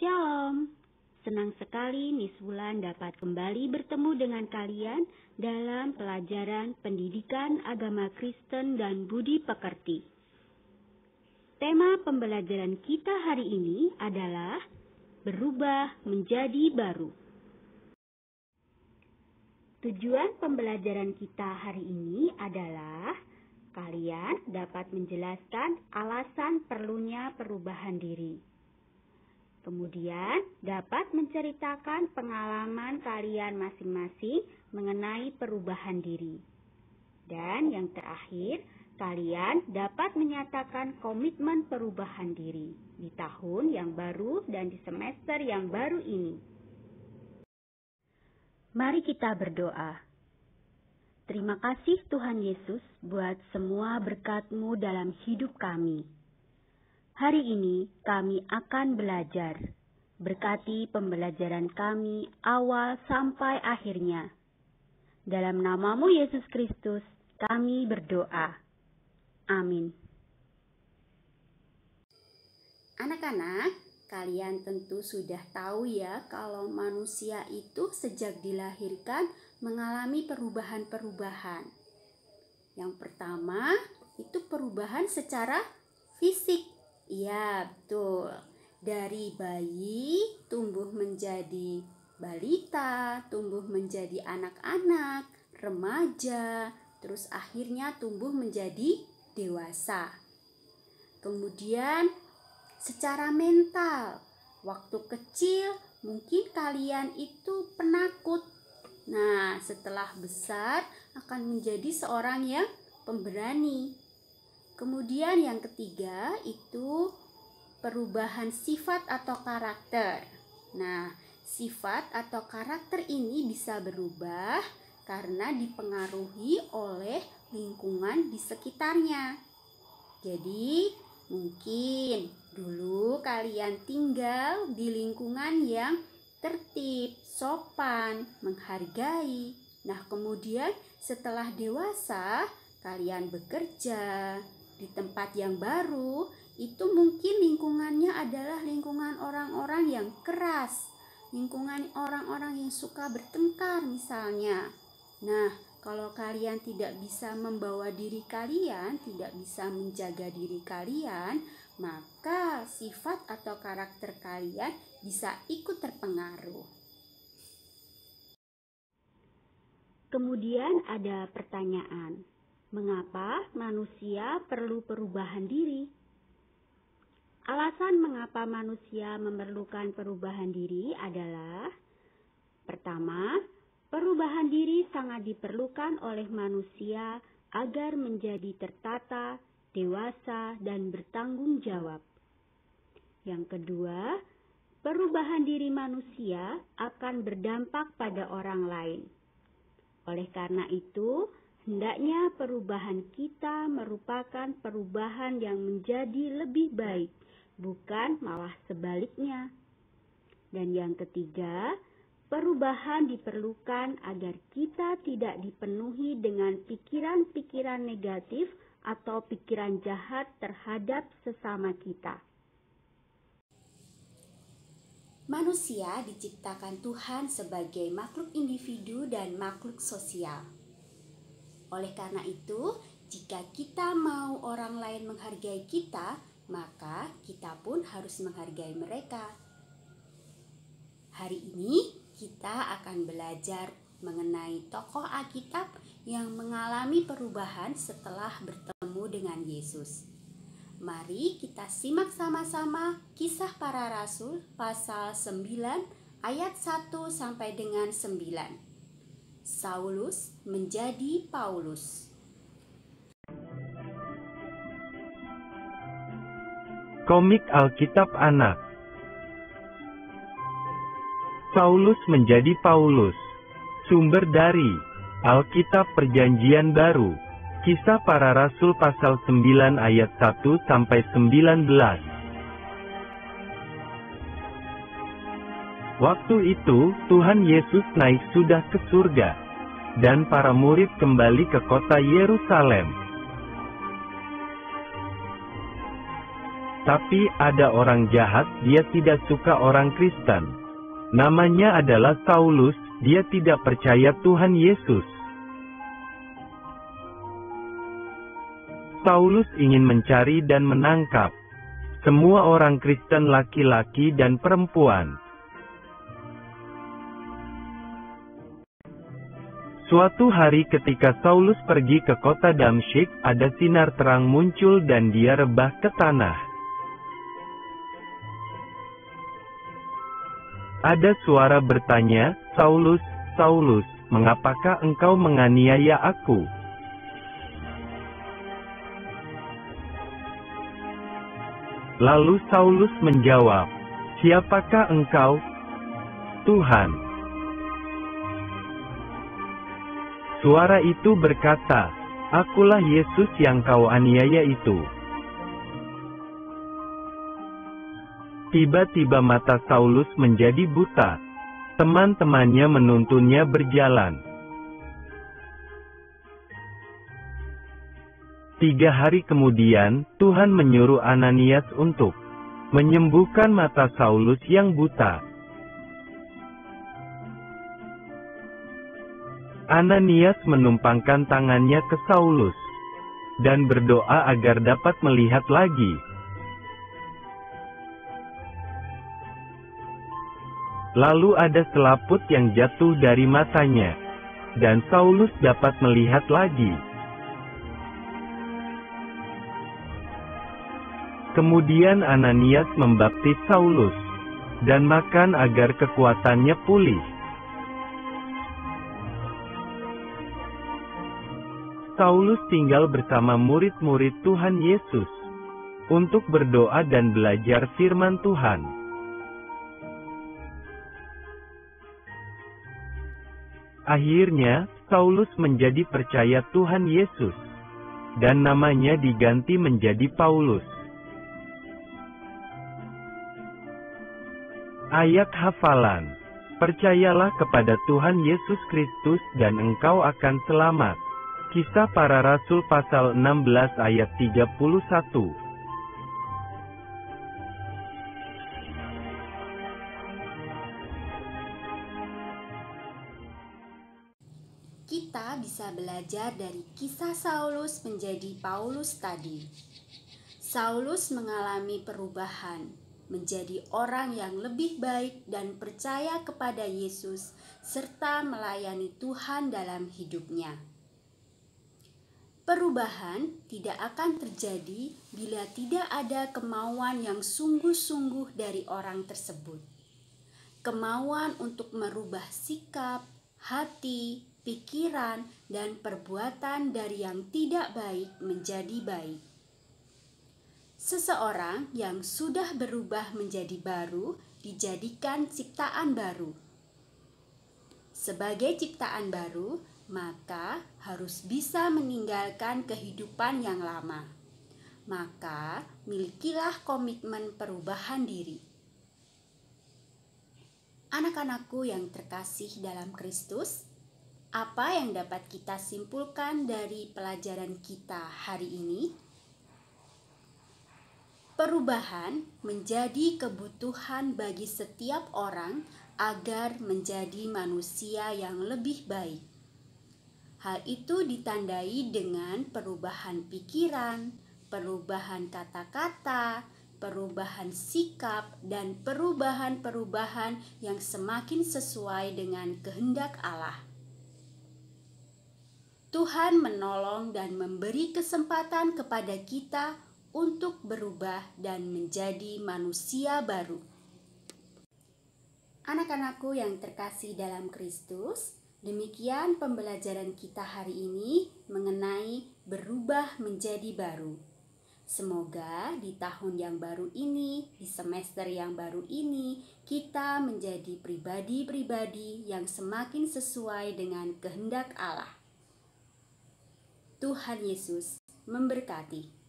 Shalom, senang sekali Miss Wulan dapat kembali bertemu dengan kalian dalam pelajaran pendidikan agama Kristen dan budi pekerti. Tema pembelajaran kita hari ini adalah berubah menjadi baru. Tujuan pembelajaran kita hari ini adalah kalian dapat menjelaskan alasan perlunya perubahan diri. Kemudian dapat menceritakan pengalaman kalian masing-masing mengenai perubahan diri. Dan yang terakhir, kalian dapat menyatakan komitmen perubahan diri di tahun yang baru dan di semester yang baru ini. Mari kita berdoa. Terima kasih Tuhan Yesus buat semua berkat-Mu dalam hidup kami. Hari ini kami akan belajar. Berkati pembelajaran kami awal sampai akhirnya. Dalam nama-Mu Yesus Kristus, kami berdoa. Amin. Anak-anak, kalian tentu sudah tahu ya kalau manusia itu sejak dilahirkan mengalami perubahan-perubahan. Yang pertama, itu perubahan secara fisik. Iya, betul. Dari bayi tumbuh menjadi balita, tumbuh menjadi anak-anak, remaja, terus akhirnya tumbuh menjadi dewasa. Kemudian secara mental, waktu kecil mungkin kalian itu penakut. Nah, setelah besar akan menjadi seorang yang pemberani. Kemudian yang ketiga itu perubahan sifat atau karakter. Nah, sifat atau karakter ini bisa berubah karena dipengaruhi oleh lingkungan di sekitarnya. Jadi, mungkin dulu kalian tinggal di lingkungan yang tertib, sopan, menghargai. Nah, kemudian setelah dewasa, kalian bekerja di tempat yang baru, itu mungkin lingkungannya adalah lingkungan orang-orang yang keras, lingkungan orang-orang yang suka bertengkar misalnya. Nah, kalau kalian tidak bisa membawa diri kalian, tidak bisa menjaga diri kalian, maka sifat atau karakter kalian bisa ikut terpengaruh. Kemudian ada pertanyaan. Mengapa manusia perlu perubahan diri? Alasan mengapa manusia memerlukan perubahan diri adalah: pertama, perubahan diri sangat diperlukan oleh manusia agar menjadi tertata, dewasa, dan bertanggung jawab. Yang kedua, perubahan diri manusia akan berdampak pada orang lain. Oleh karena itu, hendaknya perubahan kita merupakan perubahan yang menjadi lebih baik, bukan malah sebaliknya. Dan yang ketiga, perubahan diperlukan agar kita tidak dipenuhi dengan pikiran-pikiran negatif atau pikiran jahat terhadap sesama kita. Manusia diciptakan Tuhan sebagai makhluk individu dan makhluk sosial. Oleh karena itu, jika kita mau orang lain menghargai kita, maka kita pun harus menghargai mereka. Hari ini kita akan belajar mengenai tokoh Alkitab yang mengalami perubahan setelah bertemu dengan Yesus. Mari kita simak sama-sama Kisah Para Rasul pasal 9 ayat 1 sampai dengan 9. Saulus menjadi Paulus. Komik Alkitab Anak. Saulus menjadi Paulus. Sumber dari Alkitab Perjanjian Baru. Kisah Para Rasul pasal 9 ayat 1 sampai 19. Waktu itu, Tuhan Yesus naik sudah ke surga, dan para murid kembali ke kota Yerusalem. Tapi ada orang jahat, dia tidak suka orang Kristen. Namanya adalah Saulus, dia tidak percaya Tuhan Yesus. Saulus ingin mencari dan menangkap semua orang Kristen laki-laki dan perempuan. Suatu hari ketika Saulus pergi ke kota Damsyik, ada sinar terang muncul dan dia rebah ke tanah. Ada suara bertanya, "Saulus, Saulus, mengapakah engkau menganiaya aku?" Lalu Saulus menjawab, "Siapakah engkau, Tuhan?" Suara itu berkata, "Akulah Yesus yang kau aniaya itu." Tiba-tiba mata Saulus menjadi buta. Teman-temannya menuntunnya berjalan. 3 hari kemudian, Tuhan menyuruh Ananias untuk menyembuhkan mata Saulus yang buta. Ananias menumpangkan tangannya ke Saulus dan berdoa agar dapat melihat lagi. Lalu ada selaput yang jatuh dari matanya, dan Saulus dapat melihat lagi. Kemudian Ananias membaptis Saulus dan makan agar kekuatannya pulih. Saulus tinggal bersama murid-murid Tuhan Yesus untuk berdoa dan belajar firman Tuhan. Akhirnya, Saulus menjadi percaya Tuhan Yesus, dan namanya diganti menjadi Paulus. Ayat hafalan: Percayalah kepada Tuhan Yesus Kristus dan engkau akan selamat. Kisah Para Rasul pasal 16 ayat 31. Kita bisa belajar dari kisah Saulus menjadi Paulus tadi. Saulus mengalami perubahan, menjadi orang yang lebih baik dan percaya kepada Yesus, serta melayani Tuhan dalam hidupnya. Perubahan tidak akan terjadi bila tidak ada kemauan yang sungguh-sungguh dari orang tersebut. Kemauan untuk merubah sikap, hati, pikiran, dan perbuatan dari yang tidak baik menjadi baik. Seseorang yang sudah berubah menjadi baru dijadikan ciptaan baru. Sebagai ciptaan baru, maka harus bisa meninggalkan kehidupan yang lama. Maka, milikilah komitmen perubahan diri. Anak-anakku yang terkasih dalam Kristus, apa yang dapat kita simpulkan dari pelajaran kita hari ini? Perubahan menjadi kebutuhan bagi setiap orang agar menjadi manusia yang lebih baik. Hal itu ditandai dengan perubahan pikiran, perubahan kata-kata, perubahan sikap, dan perubahan-perubahan yang semakin sesuai dengan kehendak Allah. Tuhan menolong dan memberi kesempatan kepada kita untuk berubah dan menjadi manusia baru. Anak-anakku yang terkasih dalam Kristus, demikian pembelajaran kita hari ini mengenai berubah menjadi baru. Semoga di tahun yang baru ini, di semester yang baru ini, kita menjadi pribadi-pribadi yang semakin sesuai dengan kehendak Allah. Tuhan Yesus memberkati.